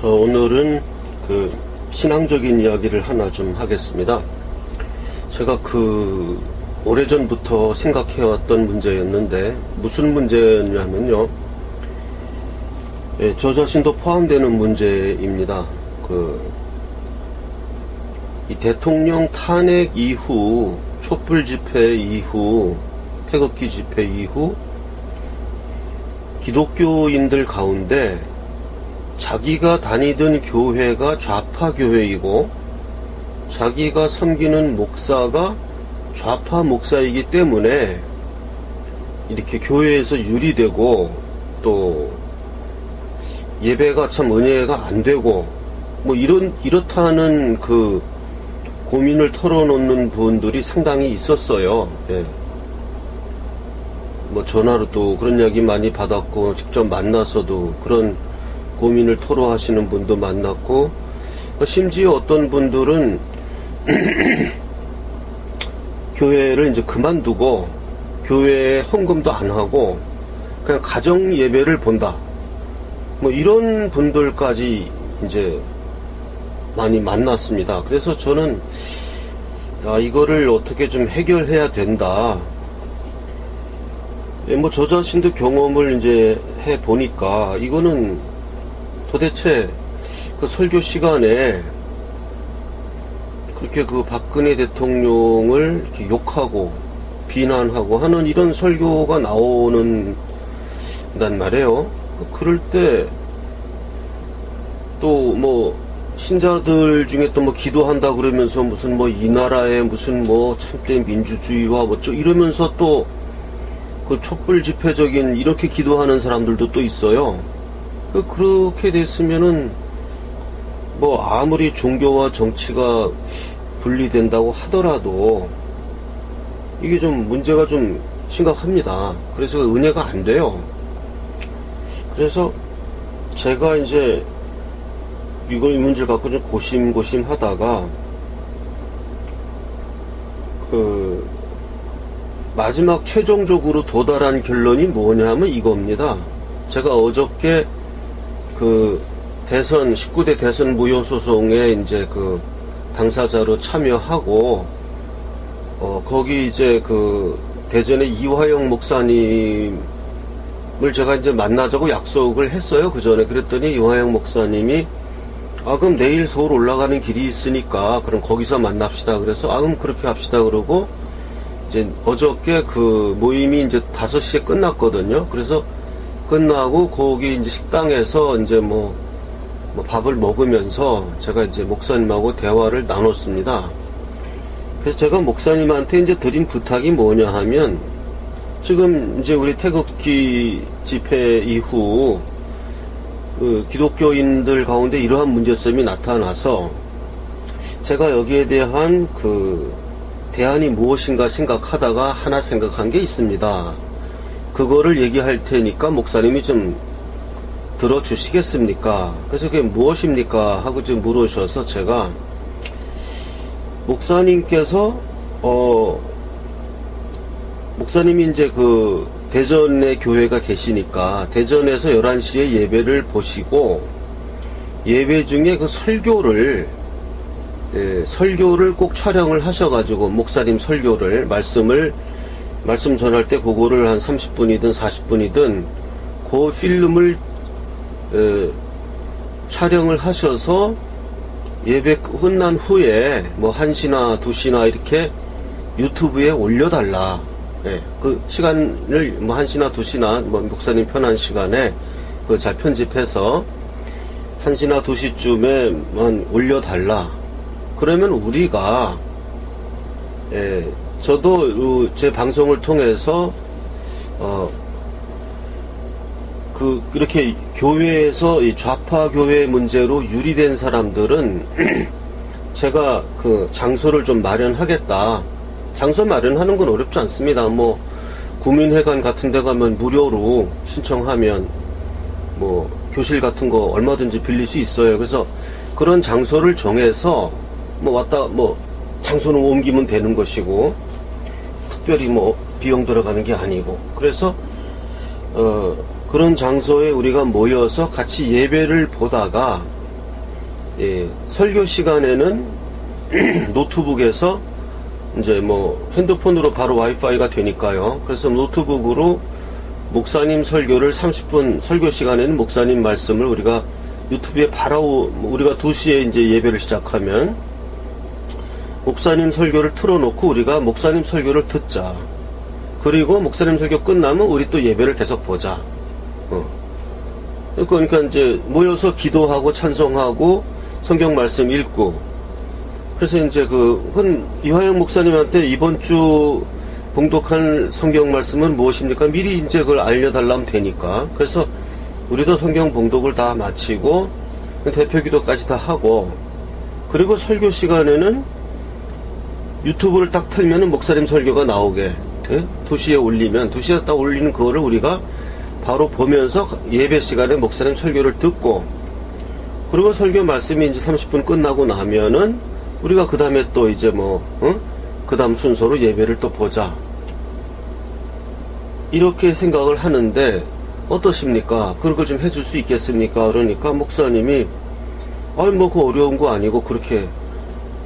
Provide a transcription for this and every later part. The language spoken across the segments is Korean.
오늘은 신앙적인 이야기를 하나 좀 하겠습니다. 제가 오래전부터 생각해왔던 문제였는데, 무슨 문제냐면요, 저 자신도 포함되는 문제입니다. 이 대통령 탄핵 이후, 촛불 집회 이후, 태극기 집회 이후, 기독교인들 가운데 자기가 다니던 교회가 좌파 교회이고 자기가 섬기는 목사가 좌파 목사이기 때문에 이렇게 교회에서 유리되고 또 예배가 참 은혜가 안 되고 뭐 이렇다는 고민을 털어놓는 분들이 상당히 있었어요. 예. 뭐 전화로 또 그런 이야기 많이 받았고 직접 만나서도 그런 고민을 토로하시는 분도 만났고, 심지어 어떤 분들은 교회를 이제 그만두고 교회에 헌금도 안 하고 그냥 가정 예배를 본다. 뭐 이런 분들까지 이제 많이 만났습니다. 그래서 저는 이거를 어떻게 좀 해결해야 된다. 뭐 저 자신도 경험을 이제 해 보니까 이거는 도대체 설교 시간에 그렇게 박근혜 대통령을 이렇게 욕하고 비난하고 하는 이런 설교가 나오는단 말이에요. 그럴 때 또 뭐 신자들 중에 또 뭐 기도한다 그러면서 무슨 뭐 이 나라에 무슨 뭐 참된 민주주의와 뭐죠 이러면서 또 촛불 집회적인 이렇게 기도하는 사람들도 또 있어요. 그렇게 됐으면은 뭐 아무리 종교와 정치가 분리된다고 하더라도 이게 좀 문제가 좀 심각합니다. 그래서 은혜가 안 돼요. 그래서 제가 이제 이 문제를 갖고 좀 고심고심 하다가 마지막 최종적으로 도달한 결론이 뭐냐면 이겁니다. 제가 어저께 대선 19대 대선 무효소송에 이제 당사자로 참여하고 거기 이제 대전의 이화영 목사님을 제가 이제 만나자고 약속을 했어요. 그 전에 그랬더니 이화영 목사님이 그럼 내일 서울 올라가는 길이 있으니까 그럼 거기서 만납시다. 그래서 그럼 그렇게 합시다. 그러고 이제 어저께 모임이 이제 5시에 끝났거든요. 그래서 끝나고 거기 이제 식당에서 이제 뭐 밥을 먹으면서 제가 이제 목사님하고 대화를 나눴습니다. 그래서 제가 목사님한테 이제 드린 부탁이 뭐냐 하면, 지금 이제 우리 태극기 집회 이후 기독교인들 가운데 이러한 문제점이 나타나서 제가 여기에 대한 대안이 무엇인가 생각하다가 하나 생각한 게 있습니다. 그거를 얘기할 테니까 목사님이 좀 들어주시겠습니까? 그래서 그게 무엇입니까? 하고 좀 물으셔서 제가 목사님께서 목사님이 이제 대전에 교회가 계시니까 대전에서 11시에 예배를 보시고 예배 중에 설교를 꼭 촬영을 하셔가지고 목사님 설교를 말씀 전할 때 그거를 한 30분이든 40분이든 그 필름을 촬영을 하셔서 예배 끝난 후에 뭐 1시나 2시나 이렇게 유튜브에 올려달라. 그 시간을 뭐 1시나 2시나 뭐 목사님 편한 시간에 잘 편집해서 1시나 2시쯤에만 올려달라. 그러면 우리가 저도 제 방송을 통해서 이렇게 교회에서 이 좌파 교회 문제로 유리된 사람들은 제가 장소를 좀 마련하겠다. 장소 마련하는 건 어렵지 않습니다. 뭐 구민회관 같은 데 가면 무료로 신청하면 뭐 교실 같은 거 얼마든지 빌릴 수 있어요. 그래서 그런 장소를 정해서 장소는 옮기면 되는 것이고 특별히 뭐 비용 들어가는 게 아니고, 그래서 그런 장소에 우리가 모여서 같이 예배를 보다가 설교 시간에는 노트북에서 이제 뭐 핸드폰으로 바로 와이파이가 되니까요. 그래서 노트북으로 목사님 설교를 30분 설교 시간에는 목사님 말씀을 우리가 유튜브에 바로 우리가 2시에 이제 예배를 시작하면 목사님 설교를 틀어놓고 우리가 목사님 설교를 듣자. 그리고 목사님 설교 끝나면 우리 또 예배를 계속 보자. 그러니까 이제 모여서 기도하고 찬송하고 성경 말씀 읽고. 그래서 이제 이화영 목사님한테 이번 주 봉독한 성경 말씀은 무엇입니까? 미리 이제 그걸 알려달라면 되니까. 그래서 우리도 성경 봉독을 다 마치고 대표 기도까지 다 하고, 그리고 설교 시간에는 유튜브를 딱 틀면은 목사님 설교가 나오게, 2시에 올리면 2시에 딱 올리는 그거를 우리가 바로 보면서 예배 시간에 목사님 설교를 듣고, 그리고 설교 말씀이 이제 30분 끝나고 나면은 우리가 그 다음에 또 이제 그 다음 순서로 예배를 또 보자. 이렇게 생각을 하는데 어떠십니까? 그런 걸 좀 해줄 수 있겠습니까? 그러니까 목사님이 그 어려운 거 아니고 그렇게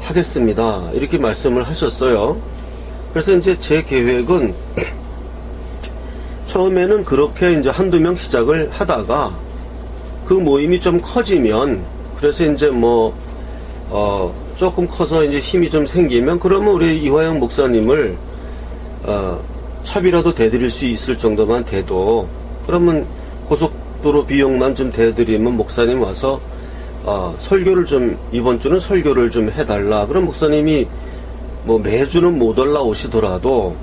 하겠습니다. 이렇게 말씀을 하셨어요. 그래서 이제 제 계획은 처음에는 그렇게 이제 한두 명 시작을 하다가 그 모임이 좀 커지면, 그래서 이제 조금 커서 이제 힘이 좀 생기면, 그러면 우리 이화영 목사님을 차비라도 대드릴 수 있을 정도만 돼도, 그러면 고속도로 비용만 좀 대드리면 목사님 와서 설교를 좀, 이번 주는 설교를 좀 해달라. 그럼 목사님이 매주는 못 올라오시더라도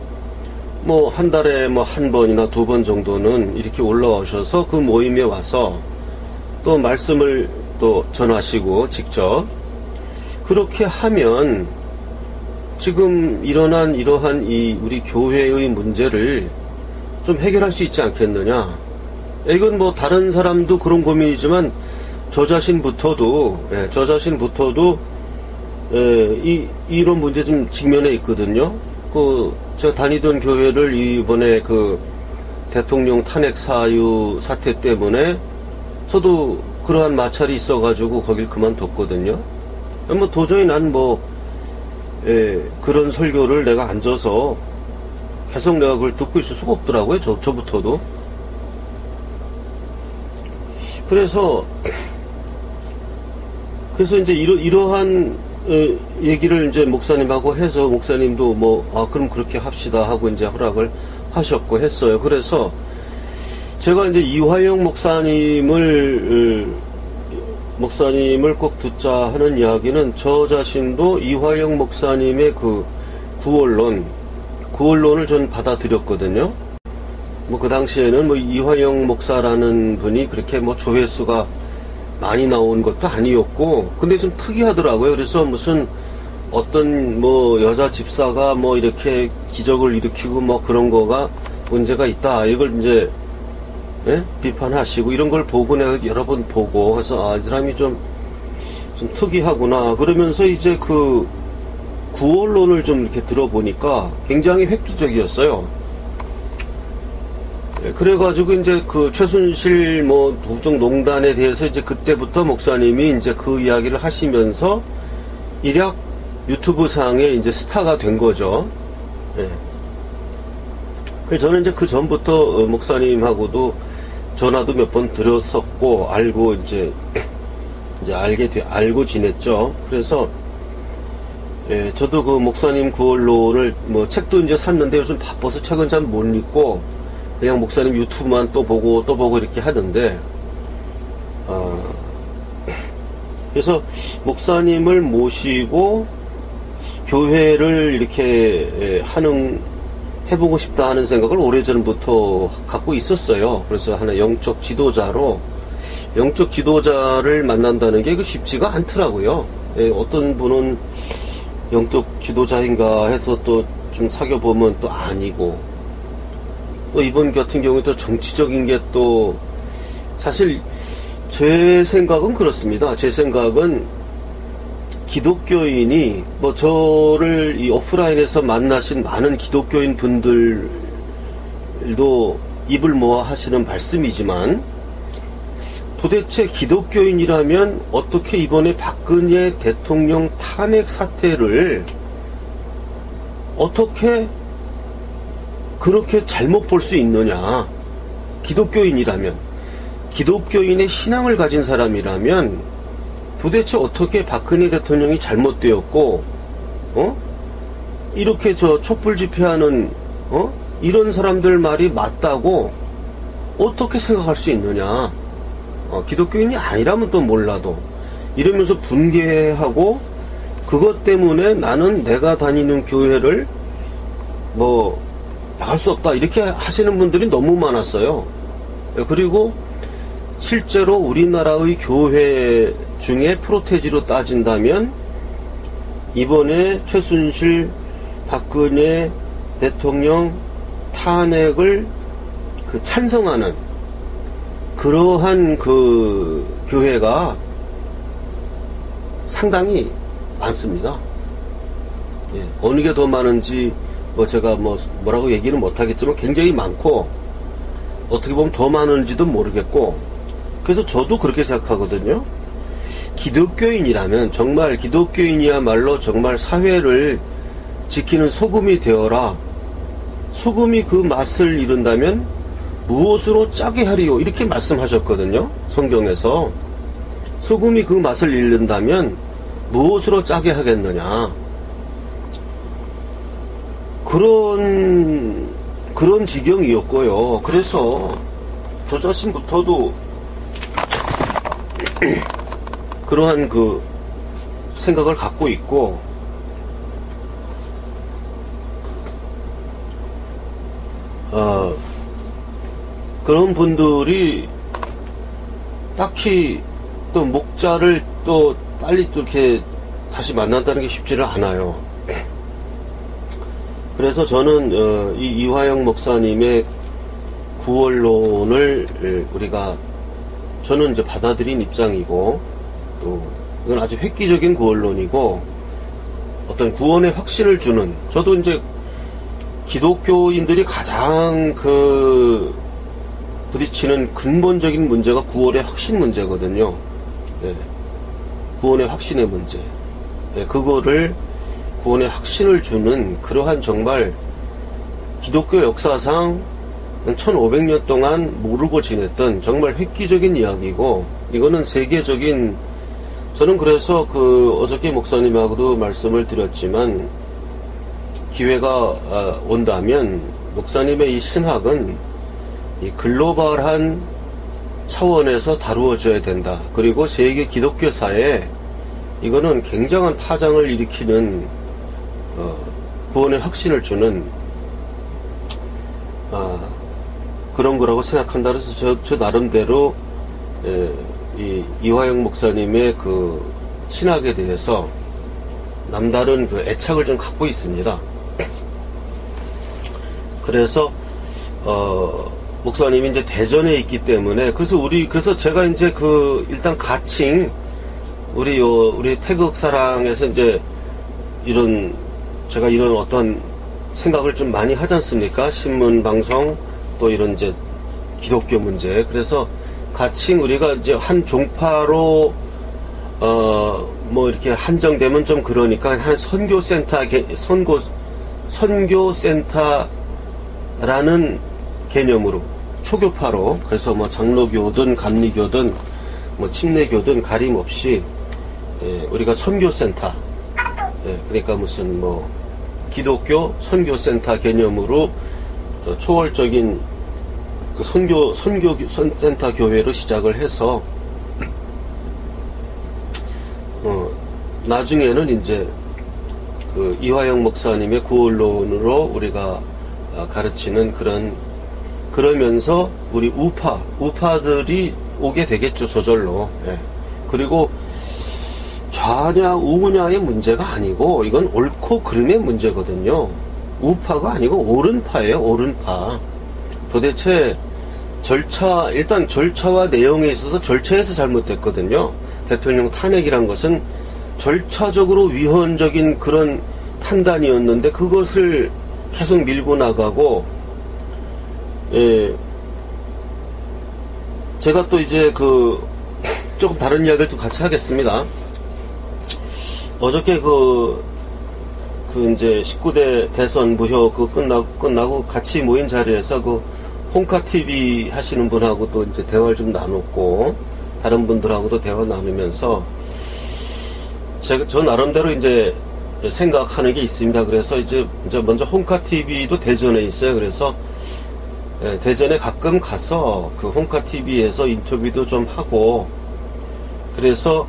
한 달에 한 번이나 2번 정도는 이렇게 올라오셔서 그 모임에 와서 또 말씀을 또 전하시고 직접, 그렇게 하면 지금 일어난 이러한 우리 교회의 문제를 좀 해결할 수 있지 않겠느냐. 이건 다른 사람도 그런 고민이지만 저 자신부터도 이런 문제 좀 직면해 있거든요. 제가 다니던 교회를 이번에 대통령 탄핵 사태 때문에 저도 그러한 마찰이 있어가지고 거길 그만뒀거든요. 도저히 난 그런 설교를 내가 앉아서 계속 내가 그걸 듣고 있을 수가 없더라고요. 저부터도. 그래서 이제 이러한 얘기를 이제 목사님하고 해서, 목사님도 그럼 그렇게 합시다 하고 이제 허락을 하셨고 했어요. 그래서 제가 이제 이화영 목사님을 꼭 듣자 하는 이야기는, 저 자신도 이화영 목사님의 구원론을 전 받아들였거든요. 그 당시에는 이화영 목사라는 분이 그렇게 조회수가 많이 나온 것도 아니었고, 근데 좀 특이하더라고요. 그래서 무슨 어떤 여자 집사가 이렇게 기적을 일으키고 그런 거가 문제가 있다, 이걸 이제 비판하시고, 이런 걸 보고 내가 여러 번 보고 해서 이 사람이 좀 특이하구나 그러면서 이제 구원론을 좀 이렇게 들어보니까 굉장히 획기적이었어요. 그래가지고 이제 최순실 국정농단에 대해서 이제 그때부터 목사님이 이제 그 이야기를 하시면서 일약 유튜브 상에 이제 스타가 된 거죠. 그래서 저는 이제 그 전부터 목사님하고도 전화도 몇 번 드렸었고, 알고 지냈죠. 그래서 저도 목사님 구원론을 책도 이제 샀는데 요즘 바빠서 책은 잘 못 읽고 그냥 목사님 유튜브만 또 보고 이렇게 하는데, 그래서 목사님을 모시고 교회를 이렇게 해보고 싶다 하는 생각을 오래전부터 갖고 있었어요. 그래서 하나 영적 지도자를 만난다는 게 쉽지가 않더라고요. 어떤 분은 영적 지도자인가 해서 또 좀 사귀어보면 또 아니고, 또 이번 같은 경우에 또 정치적인 게 또, 사실 제 생각은 그렇습니다. 제 생각은 기독교인이 저를 이 오프라인에서 만나신 많은 기독교인 분들도 입을 모아 하시는 말씀이지만, 도대체 기독교인이라면 어떻게 이번에 박근혜 대통령 탄핵 사태를 어떻게 그렇게 잘못 볼 수 있느냐. 기독교인이라면, 기독교인의 신앙을 가진 사람이라면 도대체 어떻게 박근혜 대통령이 잘못되었고, 이렇게 촛불 집회하는, 이런 사람들 말이 맞다고 어떻게 생각할 수 있느냐. 기독교인이 아니라면 또 몰라도 이러면서 분개하고, 그것 때문에 나는 내가 다니는 교회를 나갈 수 없다 이렇게 하시는 분들이 너무 많았어요. 그리고 실제로 우리나라의 교회 중에 프로테지로 따진다면 이번에 최순실 박근혜 대통령 탄핵을 찬성하는 그러한 교회가 상당히 많습니다. 예, 어느 게 더 많은지 제가 뭐라고 얘기는 못하겠지만 굉장히 많고, 어떻게 보면 더 많은지도 모르겠고, 그래서 저도 그렇게 생각하거든요. 기독교인이라면, 정말 기독교인이야말로 정말 사회를 지키는 소금이 되어라. 소금이 그 맛을 잃은다면 무엇으로 짜게 하리요, 이렇게 말씀하셨거든요, 성경에서. 소금이 그 맛을 잃는다면 무엇으로 짜게 하겠느냐. 그런 지경이었고요. 그래서 저 자신부터도 그러한 생각을 갖고 있고, 그런 분들이 딱히 또 목자를 또 빨리 또 이렇게 다시 만난다는 게 쉽지를 않아요. 그래서 저는 이 이화영 목사님의 구원론을 저는 이제 받아들인 입장이고, 또 이건 아주 획기적인 구원론이고, 어떤 구원의 확신을 주는, 저도 이제 기독교인들이 가장 부딪히는 근본적인 문제가 구원의 확신 문제거든요. 예, 구원의 확신의 문제. 예, 그거를 구원의 확신을 주는 그러한 정말 기독교 역사상 1500년 동안 모르고 지냈던 정말 획기적인 이야기고, 이거는 세계적인, 저는 그래서 어저께 목사님하고도 말씀을 드렸지만, 기회가 온다면 목사님의 이 신학은 이 글로벌한 차원에서 다루어져야 된다. 그리고 세계 기독교사에 이거는 굉장한 파장을 일으키는 구원의 확신을 주는 그런 거라고 생각한다. 그래서 저 나름대로 이 이화영 목사님의 신학에 대해서 남다른 애착을 좀 갖고 있습니다. 그래서 목사님이 이제 대전에 있기 때문에, 그래서 제가 이제 일단 가칭 우리 태극 사랑에서 이제 제가 이런 어떤 생각을 좀 많이 하지 않습니까? 신문 방송 또 이런 이제 기독교 문제. 그래서 가칭 우리가 이제 한 종파로 이렇게 한정되면 좀 그러니까 한 선교센터라는 개념으로, 초교파로, 그래서 장로교든 감리교든 침례교든 가림없이 우리가 선교센터, 그러니까 무슨 기독교 선교센터 개념으로 초월적인 선교센터 교회로 시작을 해서 나중에는 이제 이화영 목사님의 구원론으로 우리가 가르치는 그러면서 우리 우파들이 오게 되겠죠, 저절로. 예. 그리고 좌냐 우냐의 문제가 아니고, 이건 옳고 그름의 문제거든요. 우파가 아니고 옳은파예요, 옳은파. 도대체 일단 절차와 내용에 있어서 절차에서 잘못됐거든요. 대통령 탄핵이란 것은 절차적으로 위헌적인 그런 판단이었는데, 그것을 계속 밀고 나가고, 제가 또 이제 조금 다른 이야기를 또 같이 하겠습니다. 어저께 이제 19대 대선 무효 끝나고 같이 모인 자리에서 홍카TV 하시는 분하고 또 이제 대화를 좀 나눴고, 다른 분들하고도 대화 나누면서, 저 나름대로 이제 생각하는 게 있습니다. 그래서 이제 먼저 홍카TV도 대전에 있어요. 그래서, 대전에 가끔 가서 홍카TV에서 인터뷰도 좀 하고, 그래서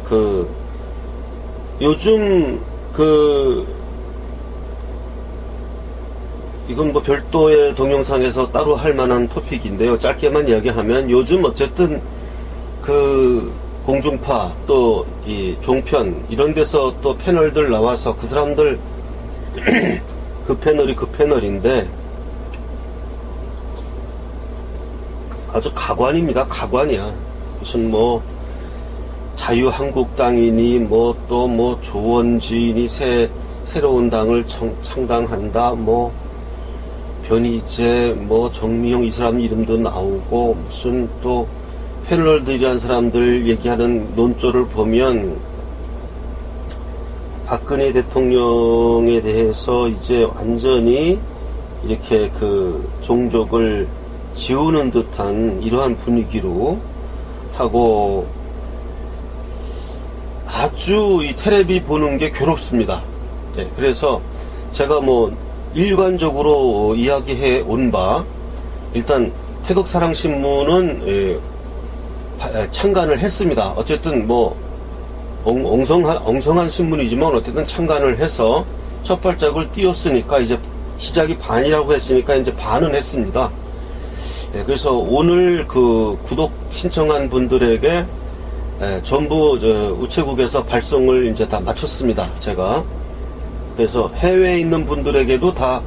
요즘 이건 뭐 별도의 동영상에서 따로 할 만한 토픽인데요. 짧게만 이야기하면 요즘 어쨌든 공중파 또 이 종편 이런 데서 또 패널들 나와서 그 사람들 그 패널인데 아주 가관입니다. 가관이야. 무슨 뭐 자유한국당이니 뭐 또 뭐 조원진이 새로운 당을 창당한다, 뭐 변희재, 뭐 정미용 이 사람 이름도 나오고, 무슨 또 패널들이란 사람들 얘기하는 논조를 보면 박근혜 대통령에 대해서 이제 완전히 이렇게 종족을 지우는 듯한 이러한 분위기로 하고, 아주 이 텔레비 보는 게 괴롭습니다. 네, 그래서 제가 뭐 일관적으로 이야기해 온 바, 일단 태극사랑신문은 창간을 했습니다. 어쨌든 뭐 엉성한 신문이지만 어쨌든 창간을 해서 첫 발짝을 띄웠으니까, 이제 시작이 반이라고 했으니까 이제 반은 했습니다. 네, 그래서 오늘 구독 신청한 분들에게 전부 우체국에서 발송을 이제 다 마쳤습니다. 제가. 그래서 해외에 있는 분들에게도 다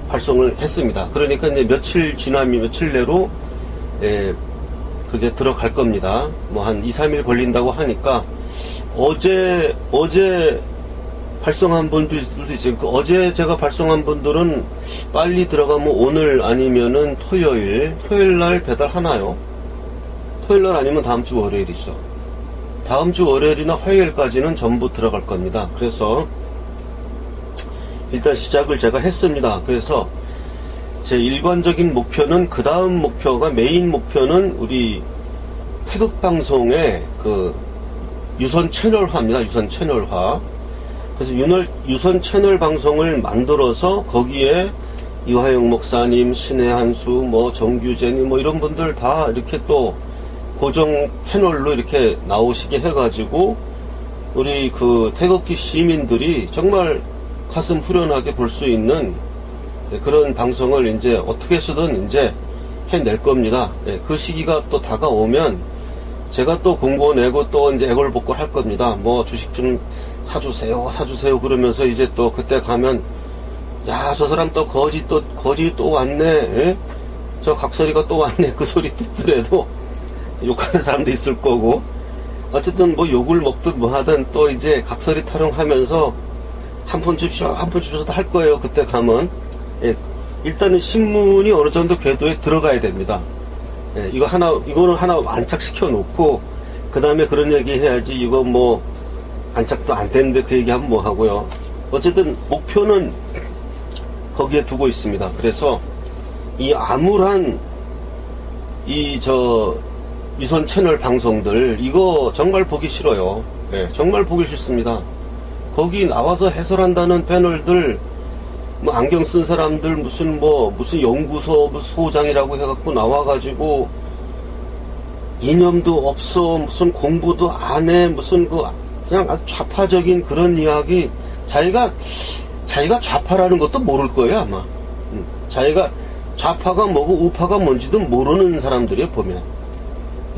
발송을 했습니다. 그러니까 이제 며칠 내로 그게 들어갈 겁니다. 뭐 한 2-3일 걸린다고 하니까, 어제 발송한 분도 있어요. 어제 제가 발송한 분들은 빨리 들어가면 오늘 아니면은 토요일 날 배달하나요? 토요일 날 아니면 다음 주 월요일이죠. 다음 주 월요일이나 화요일까지는 전부 들어갈 겁니다. 그래서 일단 시작을 제가 했습니다. 그래서 제 일관적인 목표는, 그 다음 목표가, 메인 목표는 우리 태극방송의 유선 채널화입니다. 유선 채널화. 그래서 유선 채널 방송을 만들어서 거기에 이화영 목사님, 신의 한수, 뭐 정규재님, 뭐 이런 분들 다 이렇게 또 고정 패널로 이렇게 나오시게 해가지고, 우리 태극기 시민들이 정말 가슴 후련하게 볼 수 있는 그런 방송을 이제 어떻게 해서든 이제 해낼 겁니다. 그 시기가 또 다가오면 제가 또 공고 내고 또 이제 애걸복걸 할 겁니다. 뭐 주식 좀 사주세요 그러면서 이제 또 그때 가면, 야, 저 사람 또 거지 또 왔네, 저 각설이가 또 왔네, 그 소리 듣더라도 욕하는 사람도 있을 거고, 어쨌든 뭐 욕을 먹든 뭐 하든 또 이제 각설이 타령하면서 한 푼 주셔도 할 거예요. 그때 가면. 일단은 신문이 어느 정도 궤도에 들어가야 됩니다. 이거는 하나 안착시켜 놓고, 그 다음에 그런 얘기 해야지. 이거 뭐 안착도 안 됐는데 그 얘기하면 뭐 하고요. 어쨌든 목표는 거기에 두고 있습니다. 그래서 이 암울한 유선 채널 방송들, 이거 정말 보기 싫어요. 정말 보기 싫습니다. 거기 나와서 해설한다는 패널들, 뭐 안경 쓴 사람들, 무슨 연구소 소장이라고 해갖고 나와가지고 이념도 없어, 무슨 공부도 안 해, 무슨 그냥 아주 좌파적인 그런 이야기, 자기가 좌파라는 것도 모를 거예요, 아마. 자기가 좌파가 뭐고 우파가 뭔지도 모르는 사람들이에요, 보면.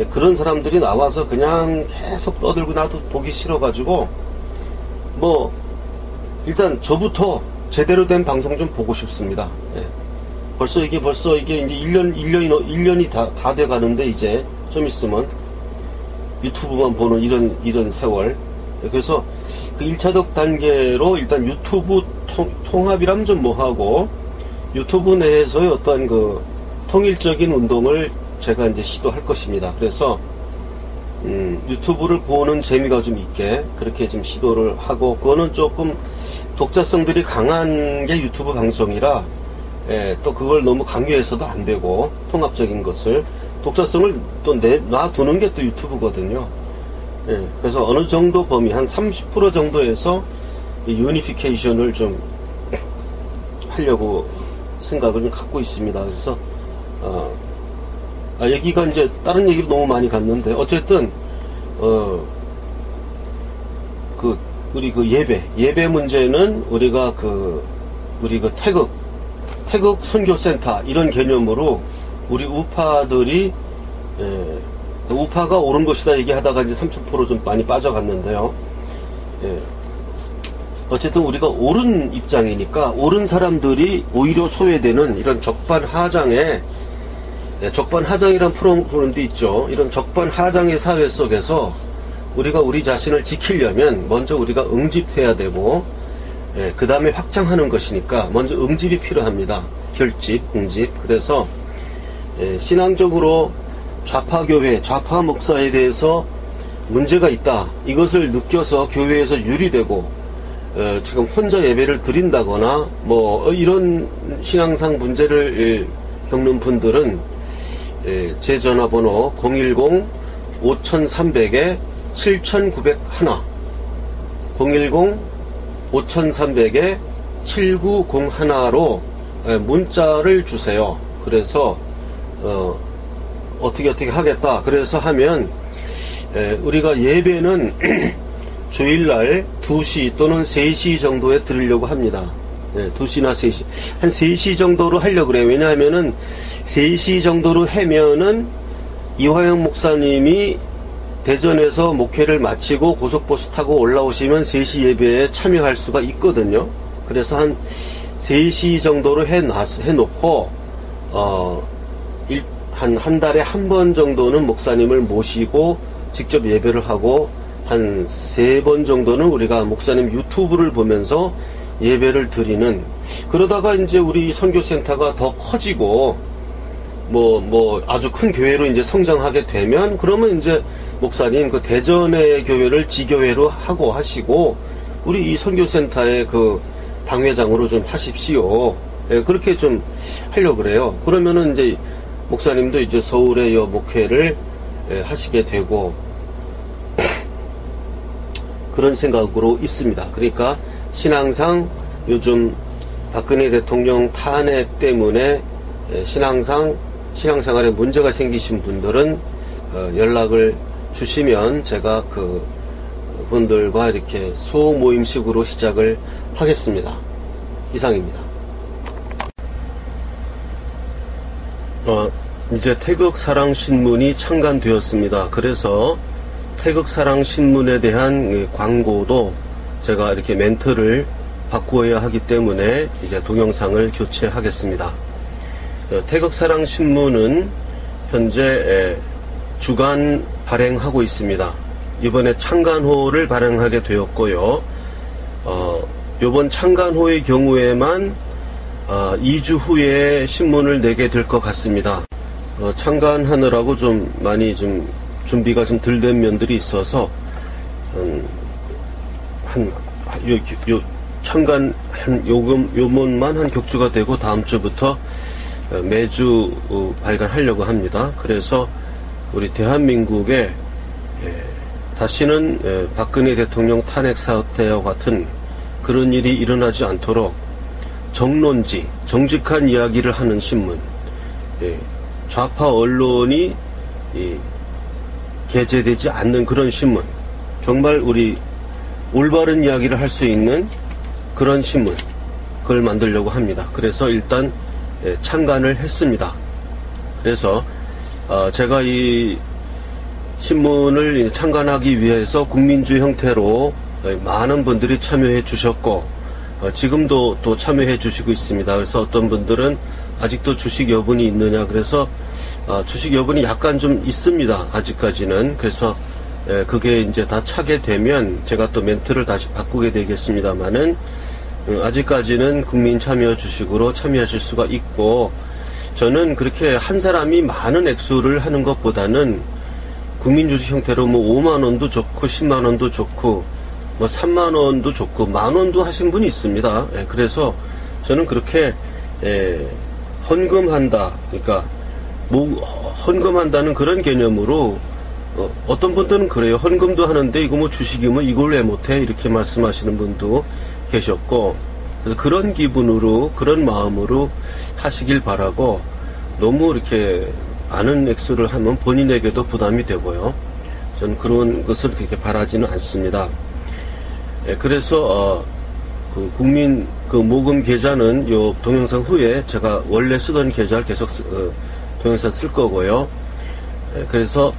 그런 사람들이 나와서 그냥 계속 떠들고, 나도 보기 싫어가지고, 뭐 일단 저부터 제대로 된 방송 좀 보고 싶습니다. 벌써 이게 이제 1년이 다 돼가는데, 이제 좀 있으면 유튜브만 보는 이런 세월. 그래서 그 1차적 단계로 일단 유튜브 통합이라면 좀 뭐하고, 유튜브 내에서의 어떤 통일적인 운동을 제가 이제 시도할 것입니다. 그래서 유튜브를 보는 재미가 좀 있게 그렇게 좀 시도를 하고, 그거는 조금 독자성들이 강한 게 유튜브 방송이라, 또 그걸 너무 강요해서도 안 되고, 통합적인 것을, 독자성을 또 놔두는 게 또 유튜브거든요. 그래서 어느 정도 범위, 한 30% 정도에서 유니피케이션을 좀 하려고 생각을 좀 갖고 있습니다. 그래서, 얘기가 이제 다른 얘기로 너무 많이 갔는데, 어쨌든 우리 예배 문제는 우리가 태극 선교센터 이런 개념으로 우리 우파들이 우파가 옳은 것이다 얘기하다가 이제 30% 좀 많이 빠져갔는데요. 어쨌든 우리가 옳은 입장이니까 옳은 사람들이 오히려 소외되는 이런 적반하장이란 프로그램도 있죠. 이런 적반하장의 사회 속에서 우리가 우리 자신을 지키려면 먼저 우리가 응집해야 되고, 그 다음에 확장하는 것이니까 먼저 응집이 필요합니다. 결집, 응집. 그래서 신앙적으로 좌파교회, 좌파 목사에 대해서 문제가 있다, 이것을 느껴서 교회에서 유리되고 지금 혼자 예배를 드린다거나 뭐 이런 신앙상 문제를 겪는 분들은 제 전화번호 010-5300-7901 010-5300-7901로 문자를 주세요. 그래서 어떻게 하겠다. 그래서 하면 우리가 예배는 주일날 2시 또는 3시 정도에 드리려고 합니다. 2시나 3시. 한 3시 정도로 하려고 그래요. 왜냐하면은 3시 정도로 하면은 이화영 목사님이 대전에서 목회를 마치고 고속버스 타고 올라오시면 3시 예배에 참여할 수가 있거든요. 그래서 한 3시 정도로 해놓고, 한 달에 한 번 정도는 목사님을 모시고 직접 예배를 하고, 한 3번 정도는 우리가 목사님 유튜브를 보면서 예배를 드리는, 그러다가 이제 우리 선교센터가 더 커지고, 아주 큰 교회로 이제 성장하게 되면, 그러면 이제 목사님 그 대전의 교회를 지교회로 하시고, 우리 이 선교센터의 그 당회장으로 좀 하십시오. 그렇게 좀 하려고 그래요. 그러면은 이제 목사님도 이제 서울의 목회를 하시게 되고, 그런 생각으로 있습니다. 그러니까 신앙상 요즘 박근혜 대통령 탄핵 때문에 신앙생활에 문제가 생기신 분들은 연락을 주시면 제가 그 분들과 이렇게 소모임식으로 시작을 하겠습니다. 이상입니다. 이제 태극사랑신문이 창간되었습니다. 그래서 태극사랑신문에 대한 광고도 제가 이렇게 멘트를 바꾸어야 하기 때문에 이제 동영상을 교체하겠습니다. 태극사랑신문은 현재 주간 발행하고 있습니다. 이번에 창간호를 발행하게 되었고요. 이번 창간호의 경우에만 2주 후에 신문을 내게 될 것 같습니다. 창간하느라고 좀 많이 좀 준비가 좀 덜 된 면들이 있어서 창간 요번만 한 격주가 되고 다음 주부터 매주 발간하려고 합니다. 그래서 우리 대한민국에 다시는 박근혜 대통령 탄핵 사태와 같은 그런 일이 일어나지 않도록 정론지, 정직한 이야기를 하는 신문, 좌파 언론이 게재되지 않는 그런 신문, 정말 우리 올바른 이야기를 할 수 있는 그런 신문, 그걸 만들려고 합니다. 그래서 일단 창간을 했습니다. 그래서 제가 이 신문을 창간하기 위해서 국민주 형태로 많은 분들이 참여해 주셨고, 지금도 또 참여해 주시고 있습니다. 그래서 어떤 분들은 아직도 주식 여분이 있느냐, 그래서 주식 여분이 약간 좀 있습니다. 아직까지는. 그래서 그게 이제 다 차게 되면 제가 또 멘트를 다시 바꾸게 되겠습니다만은, 아직까지는 국민 참여 주식으로 참여하실 수가 있고, 저는 그렇게 한 사람이 많은 액수를 하는 것보다는 국민주식 형태로 뭐 5만원도 좋고 10만원도 좋고 뭐 3만원도 좋고 만원도 하신 분이 있습니다. 예, 그래서 저는 그렇게 헌금한다, 그러니까 헌금한다는 그런 개념으로 어떤 분들은 그래요. 헌금도 하는데 이거 뭐 주식이면 이걸 왜 못해, 이렇게 말씀하시는 분도 계셨고, 그래서 그런 기분으로, 그런 마음으로 하시길 바라고, 너무 이렇게 많은 액수를 하면 본인에게도 부담이 되고요. 저는 그런 것을 그렇게 바라지는 않습니다. 그래서 그 국민 그 모금 계좌는 요 동영상 후에 제가 원래 쓰던 계좌를 계속 동영상 쓸 거고요. 그래서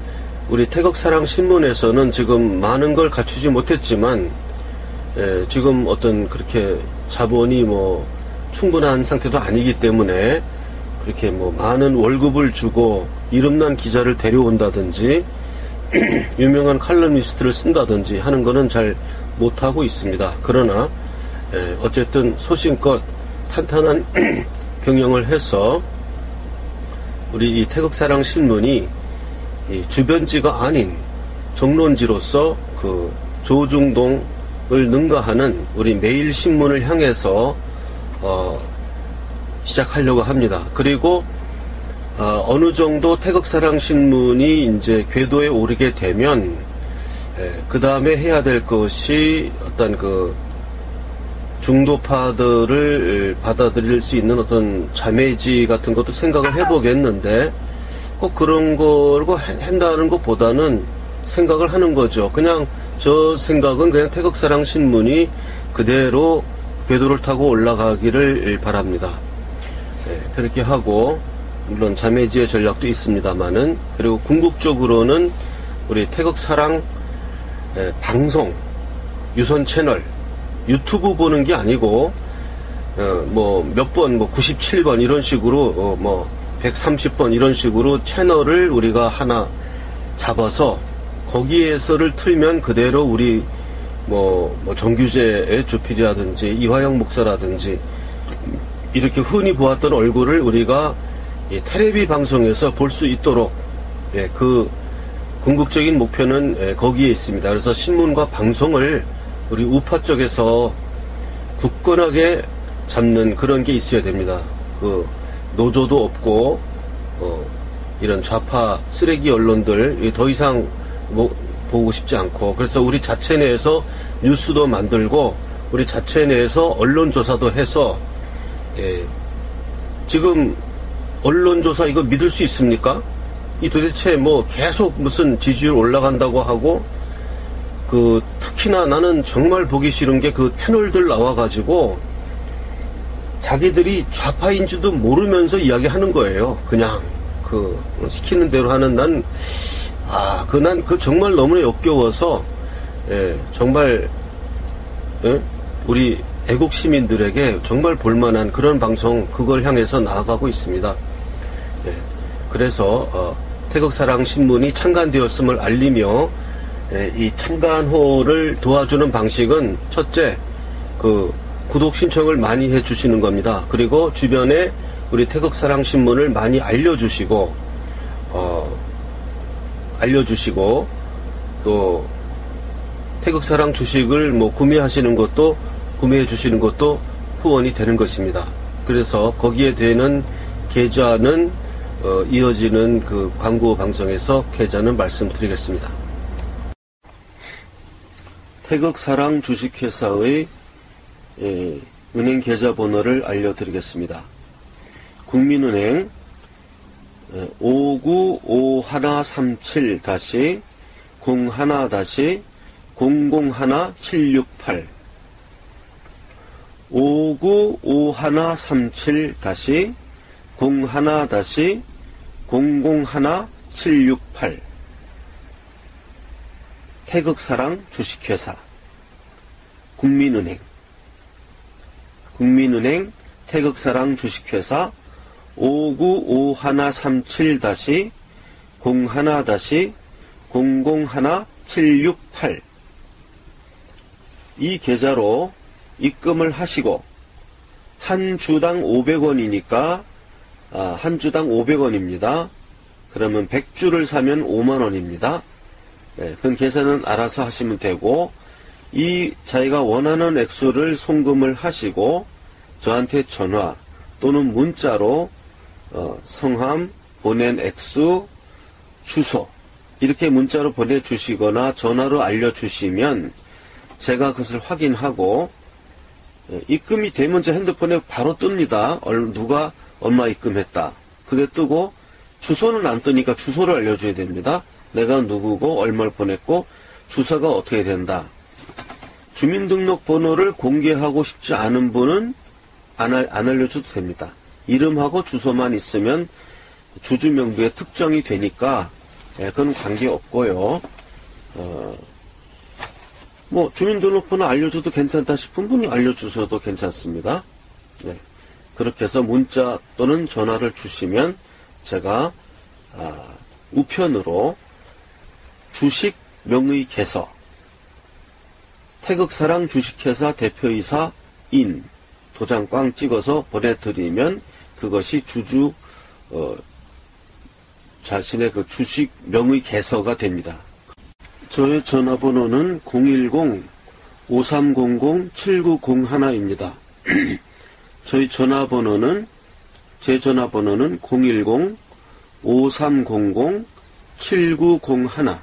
우리 태극사랑신문에서는 지금 많은 걸 갖추지 못했지만 지금 어떤 그렇게 자본이 뭐 충분한 상태도 아니기 때문에 그렇게 뭐 많은 월급을 주고 이름난 기자를 데려온다든지 유명한 칼럼니스트를 쓴다든지 하는 거는 잘 못하고 있습니다. 그러나 어쨌든 소신껏 탄탄한 경영을 해서 우리 이 태극사랑신문이 이 주변지가 아닌 정론지로서 그 조중동을 능가하는 우리 매일신문을 향해서 시작하려고 합니다. 그리고 어느 정도 태극사랑신문이 이제 궤도에 오르게 되면 그 다음에 해야 될 것이 어떤 그 중도파들을 받아들일 수 있는 어떤 자매지 같은 것도 생각을 해보겠는데, 꼭 그런 걸 한다는 것보다는 생각을 하는 거죠. 그냥 저 생각은 그냥 태극사랑신문이 그대로 궤도를 타고 올라가기를 바랍니다. 그렇게 하고, 물론 자매지의 전략도 있습니다만은, 그리고 궁극적으로는 우리 태극사랑 방송, 유선 채널, 유튜브 보는 게 아니고, 뭐 몇 번, 뭐 97번 이런 식으로, 뭐 130번 이런 식으로 채널을 우리가 하나 잡아서 거기에서를 틀면 그대로 우리 뭐 정규재의 조필이라든지 이화영 목사라든지 이렇게 흔히 보았던 얼굴을 우리가 텔레비 방송에서 볼 수 있도록, 그 궁극적인 목표는 거기에 있습니다. 그래서 신문과 방송을 우리 우파 쪽에서 굳건하게 잡는 그런 게 있어야 됩니다. 그 노조도 없고 이런 좌파 쓰레기 언론들 더 이상 보고 싶지 않고, 그래서 우리 자체 내에서 뉴스도 만들고 우리 자체 내에서 언론조사도 해서 지금 언론조사 이거 믿을 수 있습니까? 이 도대체 뭐 계속 무슨 지지율 올라간다고 하고, 그 특히나 나는 정말 보기 싫은 게 그 패널들 나와가지고 자기들이 좌파인지도 모르면서 이야기하는 거예요. 그냥 그 시키는 대로 하는, 난 그 정말 너무나 역겨워서 정말 우리 애국 시민들에게 정말 볼만한 그런 방송, 그걸 향해서 나아가고 있습니다. 그래서 태극사랑신문이 창간되었음을 알리며 이 창간호를 도와주는 방식은 첫째, 그 구독 신청을 많이 해주시는 겁니다. 그리고 주변에 우리 태극사랑신문을 많이 알려주시고 또 태극사랑 주식을 뭐 구매해 주시는 것도 후원이 되는 것입니다. 그래서 거기에 되는 계좌는 이어지는 그 광고 방송에서 계좌는 말씀드리겠습니다. 태극사랑 주식회사의 은행 계좌번호를 알려드리겠습니다. 국민은행 5951-01-001-768 5951-01-001-768 태극사랑 주식회사 국민은행 태극사랑 주식회사 5951-01-001-768 이 계좌로 입금을 하시고 한 주당 500원이니까 한 주당 500원입니다. 그러면 100주를 사면 5만원입니다. 그건 계산은 알아서 하시면 되고, 이 자기가 원하는 액수를 송금을 하시고 저한테 전화 또는 문자로 성함, 보낸 액수, 주소 이렇게 문자로 보내주시거나 전화로 알려주시면 제가 그것을 확인하고 입금이 되면 제 핸드폰에 바로 뜹니다. 누가 얼마 입금했다. 그게 뜨고 주소는 안 뜨니까 주소를 알려줘야 됩니다. 내가 누구고 얼마를 보냈고 주소가 어떻게 된다. 주민등록번호를 공개하고 싶지 않은 분은 안 알려줘도 됩니다. 이름하고 주소만 있으면 주주명부에 특정이 되니까 그건 관계없고요. 뭐 주민등록번호 알려줘도 괜찮다 싶은 분은 알려주셔도 괜찮습니다. 네. 그렇게 해서 문자 또는 전화를 주시면 제가 우편으로 주식 명의 개서 태극사랑 주식회사 대표이사 인 도장꽝 찍어서 보내드리면 그것이 주주 자신의 그 주식 명의 개서가 됩니다. 저의 전화번호는 010-5300-7901입니다. 저희 전화번호는 제 전화번호는 010-5300-7901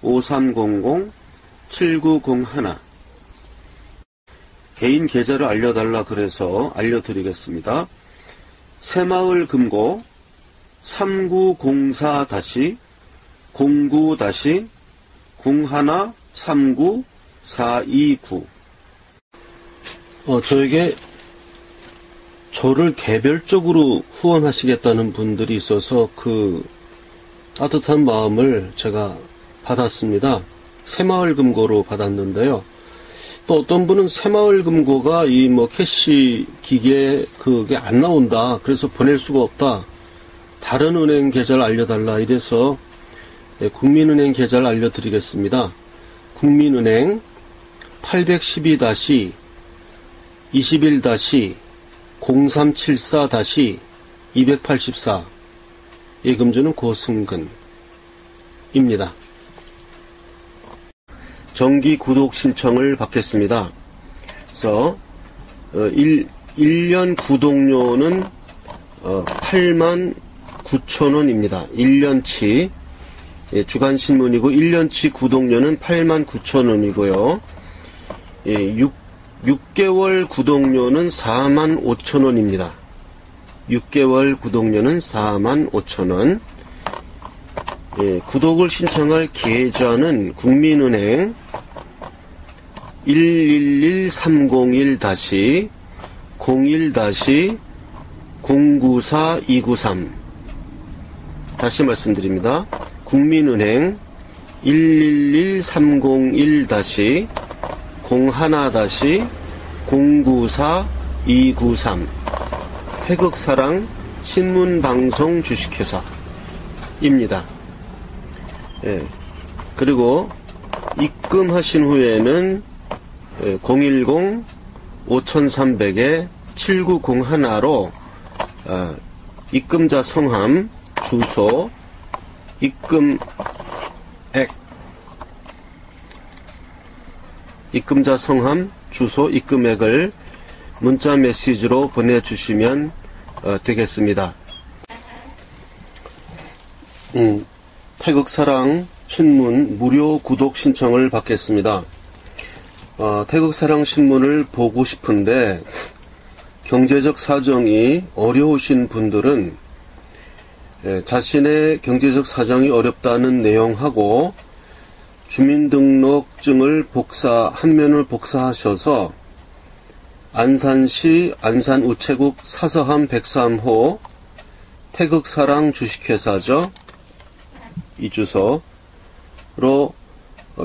010-5300-7901 개인 계좌를 알려달라 그래서 알려드리겠습니다. 새마을 금고 3904-09-0139-429 저에게 저를 개별적으로 후원하시겠다는 분들이 있어서 그 따뜻한 마음을 제가 받았습니다. 새마을금고로 받았는데요. 또 어떤 분은 새마을금고가 이 캐시 기계에 그게 안 나온다. 그래서 보낼 수가 없다. 다른 은행 계좌를 알려달라. 이래서 국민은행 계좌를 알려드리겠습니다. 국민은행 812-21-0374-284 예금주는 고승근입니다. 정기 구독 신청을 받겠습니다. 그래서 1년 구독료는 89,000원입니다. 1년치 주간신문이고 1년치 구독료는 89,000원이고요. 6개월 구독료는 45,000원입니다. 6개월 구독료는 45,000원. 구독을 신청할 계좌는 국민은행 111-30-01-094-293 다시 말씀드립니다. 국민은행 111-30-01-094-293 태극사랑 신문방송 주식회사입니다. 그리고 입금하신 후에는 010-5300-7901로 입금자 성함, 주소, 입금액, 입금자 성함, 주소, 입금액을 문자 메시지로 보내주시면 되겠습니다. 태극사랑 신문 무료 구독 신청을 받겠습니다. 태극사랑 신문을 보고 싶은데 경제적 사정이 어려우신 분들은 자신의 경제적 사정이 어렵다는 내용하고 주민등록증을 한 면을 복사하셔서 안산시 안산우체국 사서함 103호 태극사랑 주식회사죠. 이 주소로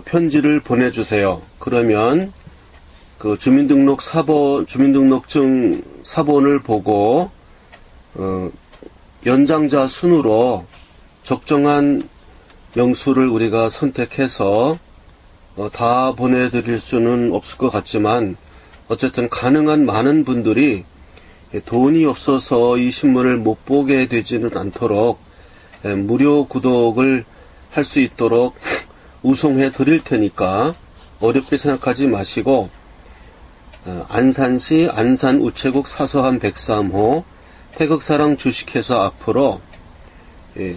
편지를 보내주세요. 그러면 그 주민등록증 사본을 보고 연장자 순으로 적정한 명수를 우리가 선택해서 다 보내드릴 수는 없을 것 같지만 어쨌든 가능한 많은 분들이 돈이 없어서 이 신문을 못 보게 되지는 않도록 무료 구독을 할 수 있도록 우송해 드릴 테니까 어렵게 생각하지 마시고 안산시 안산우체국 사서함 103호 태극사랑 주식회사 앞으로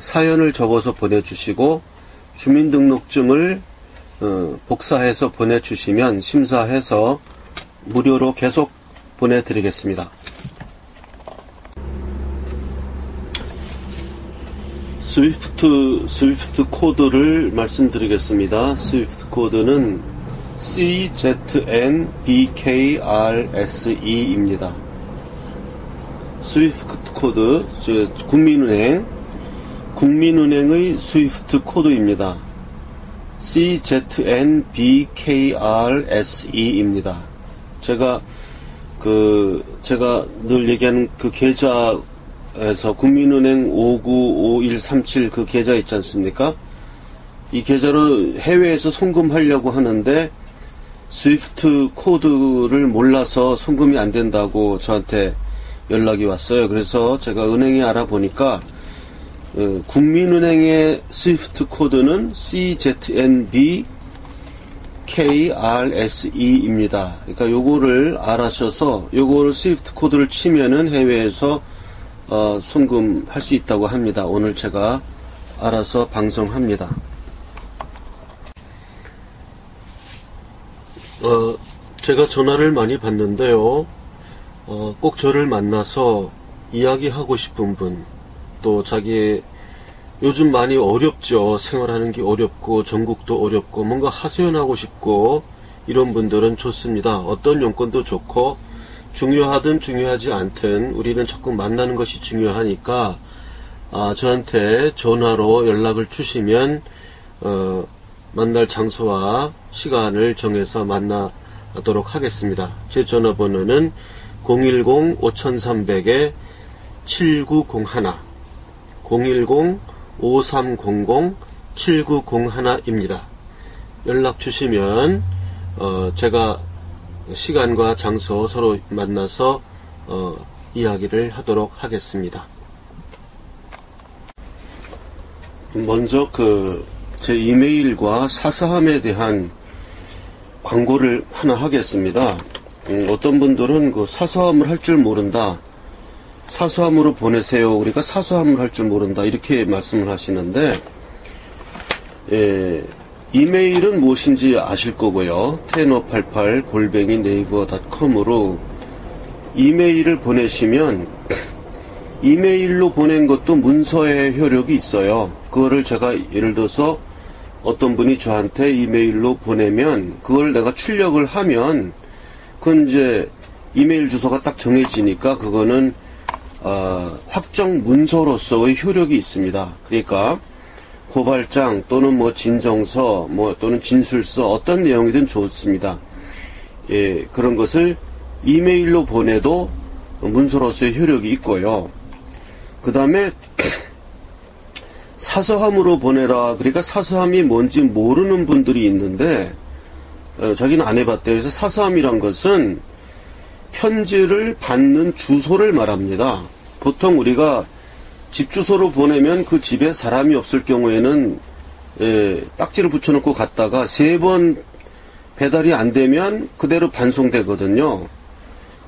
사연을 적어서 보내주시고 주민등록증을 복사해서 보내주시면 심사해서 무료로 계속 보내드리겠습니다. 스위프트 코드를 말씀드리겠습니다. 스위프트 코드는 CZNBKRSE입니다. 스위프트 코드, 국민은행의 스위프트 코드입니다. CZNBKRSE입니다. 제가 늘 얘기하는 그 계좌에서 국민은행 595137 그 계좌 있지 않습니까? 이 계좌로 해외에서 송금하려고 하는데 스위프트 코드를 몰라서 송금이 안 된다고 저한테 연락이 왔어요. 그래서 제가 은행에 알아보니까 국민은행의 스위프트 코드는 CZNBKRSE입니다. 그러니까 요거를 알아셔서 요거를 스위프트 코드를 치면은 해외에서 송금할 수 있다고 합니다. 오늘 제가 알아서 방송합니다. 제가 전화를 많이 받는데요. 꼭 저를 만나서 이야기하고 싶은 분, 또 자기 요즘 많이 어렵죠. 생활하는 게 어렵고 전국도 어렵고 뭔가 하소연하고 싶고 이런 분들은 좋습니다. 어떤 용건도 좋고 중요하든 중요하지 않든 우리는 자꾸 만나는 것이 중요하니까 저한테 전화로 연락을 주시면 만날 장소와 시간을 정해서 만나도록 하겠습니다. 제 전화번호는 010-5300-7901 010-5300-7901입니다. 연락 주시면 제가 시간과 장소 서로 만나서 이야기를 하도록 하겠습니다. 먼저 제 이메일과 사서함에 대한 광고를 하나 하겠습니다. 어떤 분들은 사서함을 할 줄 모른다. 사서함으로 보내세요. 그러니까 사서함을 할 줄 모른다. 이렇게 말씀을 하시는데, 이메일은 무엇인지 아실 거고요. tenor88@naver.com으로 이메일을 보내시면, 이메일로 보낸 것도 문서의 효력이 있어요. 그거를 제가 예를 들어서 어떤 분이 저한테 이메일로 보내면, 그걸 내가 출력을 하면, 그건 이제 이메일 주소가 딱 정해지니까 그거는 확정 문서로서의 효력이 있습니다. 그러니까 고발장 또는 진정서 또는 진술서 어떤 내용이든 좋습니다. 그런 것을 이메일로 보내도 문서로서의 효력이 있고요. 그 다음에 사서함으로 보내라. 그러니까 사서함이 뭔지 모르는 분들이 있는데 자기는 안 해봤대요. 그래서 사서함이란 것은 편지를 받는 주소를 말합니다. 보통 우리가 집 주소로 보내면 그 집에 사람이 없을 경우에는 딱지를 붙여놓고 갔다가 3번 배달이 안 되면 그대로 반송되거든요.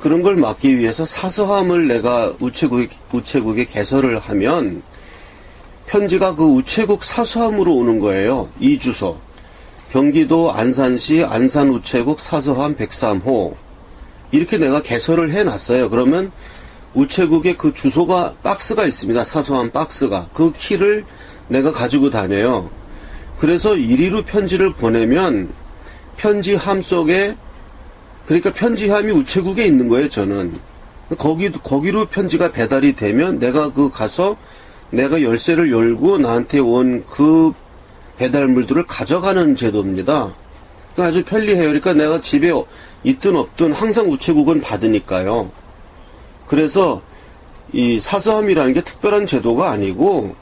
그런 걸 막기 위해서 사서함을 내가 우체국에 개설을 하면 편지가 그 우체국 사서함으로 오는 거예요. 이 주소. 경기도 안산시 안산우체국 사서함 103호. 이렇게 내가 개설을 해놨어요. 그러면 우체국에 그 주소가 박스가 있습니다. 사서함 박스가. 그 키를 내가 가지고 다녀요. 그래서 이리로 편지를 보내면 편지함 속에, 그러니까 편지함이 우체국에 있는 거예요. 저는 거기로 편지가 배달이 되면 내가 가서 내가 열쇠를 열고 나한테 온 그 배달물들을 가져가는 제도입니다. 그러니까 아주 편리해요. 그러니까 내가 집에 있든 없든 항상 우체국은 받으니까요. 그래서 이 사서함이라는 게 특별한 제도가 아니고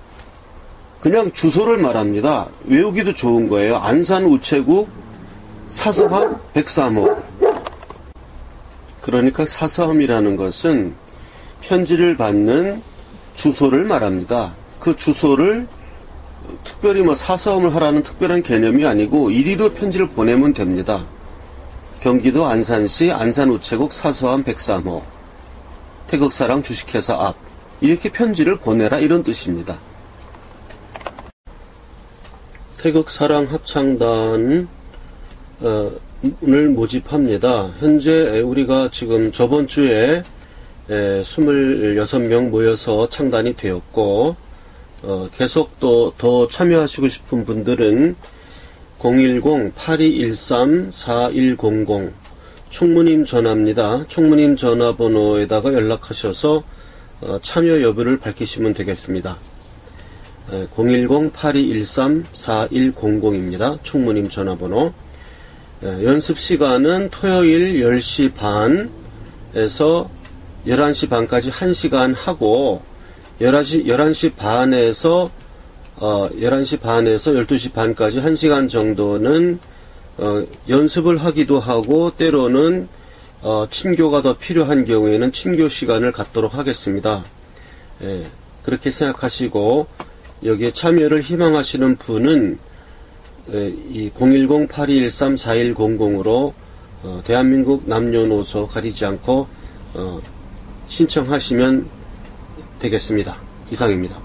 그냥 주소를 말합니다. 외우기도 좋은 거예요. 안산 우체국 사서함 103호. 그러니까 사서함이라는 것은 편지를 받는 주소를 말합니다. 그 주소를 특별히 뭐 사서음을 하라는 특별한 개념이 아니고 이리로 편지를 보내면 됩니다. 경기도 안산시 안산우체국 사서함 103호 태극사랑 주식회사 앞 이렇게 편지를 보내라 이런 뜻입니다. 태극사랑 합창단을 모집합니다. 현재 우리가 지금 저번 주에 26명 모여서 창단이 되었고 계속 또 더 참여하시고 싶은 분들은 010-8213-4100 총무님 전화입니다. 총무님 전화번호에다가 연락하셔서 참여 여부를 밝히시면 되겠습니다. 010-8213-4100입니다. 총무님 전화번호. 연습 시간은 토요일 10시 반에서 11시 반까지 1시간 하고 11시 반에서 12시 반까지 1시간 정도는 연습을 하기도 하고 때로는 침교가 더 필요한 경우에는 침교 시간을 갖도록 하겠습니다. 그렇게 생각하시고 여기에 참여를 희망하시는 분은 이 010-8213-4100으로 대한민국 남녀노소 가리지 않고 신청하시면 되겠습니다. 이상입니다.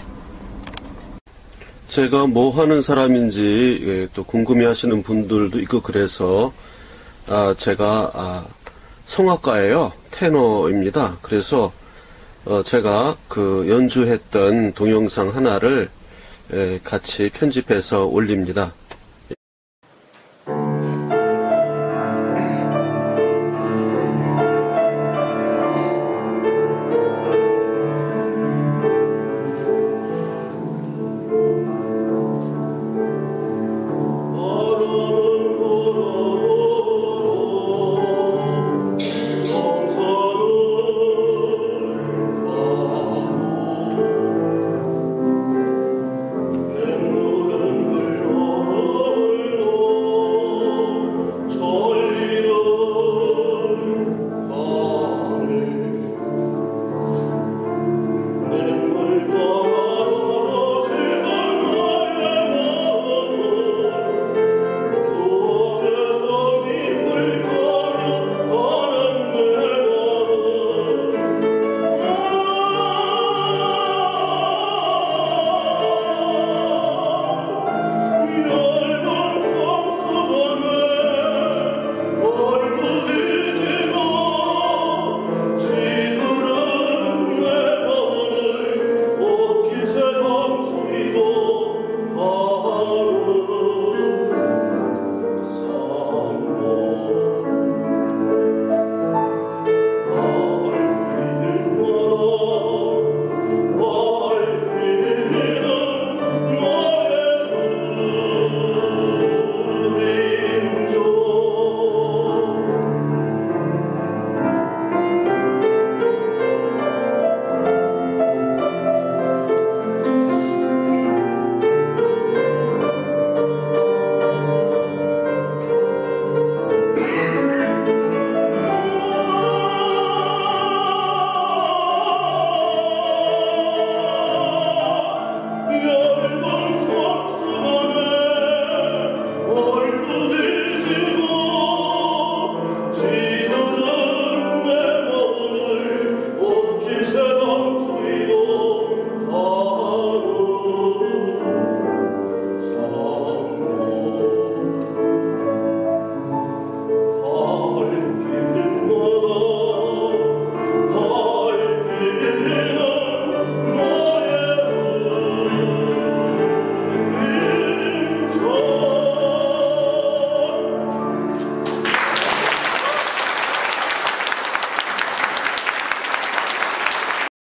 제가 뭐 하는 사람인지 또 궁금해하시는 분들도 있고 그래서 제가 성악가예요. 테너입니다. 그래서 제가 그 연주했던 동영상 하나를 같이 편집해서 올립니다.